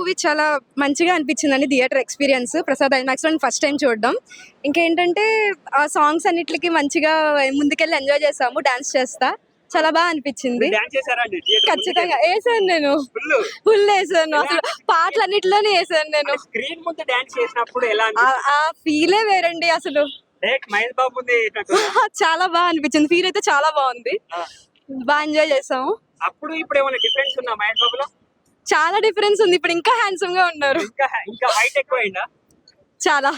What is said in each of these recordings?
Movie చాలా మంచిగా అనిపించిందండి. థియేటర్ ఎక్స్పీరియన్స్ ప్రసాద్ ఐమాక్స్ లో ఫస్ట్ టైం చూడడం. ఇంకేంటంటే ఆ సాంగ్స్ అన్నిటికి మంచిగా ముందుకెళ్ళి ఎంజాయ్ చేసాము. డాన్స్ చేస్తా చాలా బాగా అనిపించింది. ఖచ్చితంగా వేసాను, నేను ఫుల్ వేసాను. అసలు పాటలన్నిటిలోనే వేసాను నేను. స్క్రీన్ ముందు డాన్స్ చేసినప్పుడు ఎలా ఆ ఫీలే వేరండి అసలు. మహేష్ బాబు చాలా బాగా అనిపించింది. ఫీల్ అయితే చాలా బాగుంది. బాగా ఎంజాయ్ చేసాము. అప్పుడు ఇప్పుడు ఏమైనా డిఫరెన్స్ ఉందా మహేష్ బాబులో? చాలా డిఫరెన్స్ ఉంది. ఇప్పుడు ఇంకా హ్యాండ్సమ్ గా ఉన్నారు. ఇంకా హైట్ ఎక్కువైందా? చాలా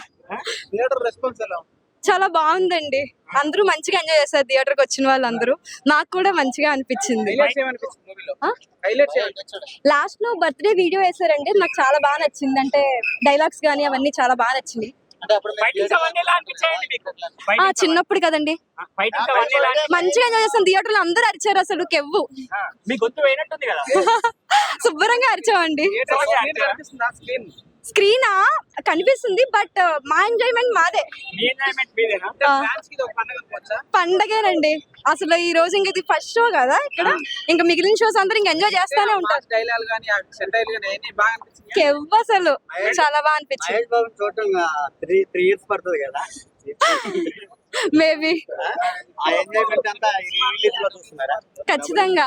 థియేటర్ రెస్పాన్స్ ఎలా? చాలా బాగుందండి. అందరూ మంచిగా ఎంజాయ్ చేస్తారు. థియేటర్ కి వచ్చిన వాళ్ళందరూ. నాకు కూడా మంచిగా అనిపించింది. లాస్ట్ లో బర్త్డే వీడియో వేసారండి, నాకు చాలా బాగా నచ్చింది. అంటే డైలాగ్స్ గానీ అవన్నీ చాలా బాగా నచ్చింది. చిన్నప్పుడు కదండి, మంచిగా ఎంజాయ్ చేస్తాం. థియేటర్ లో అందరూ అరిచారు, అసలు కెవ్వు శుభ్రంగా అరిచామండి. స్క్రీనా కనిపిస్తుంది, బట్ మా ఎంజాయ్మెంట్ మాదే. పండగేనండి అసలు. ఈ రోజు ఇంక ఇది ఫస్ట్ షో కదా ఇక్కడ, ఇంకా మిగిలిన షోస్ అందరూ ఇంకా ఎంజాయ్ చేస్తానే ఉంటారు. కెవ్వు అసలు చాలా బాగా అనిపించింది. మేబీ ఖచ్చితంగా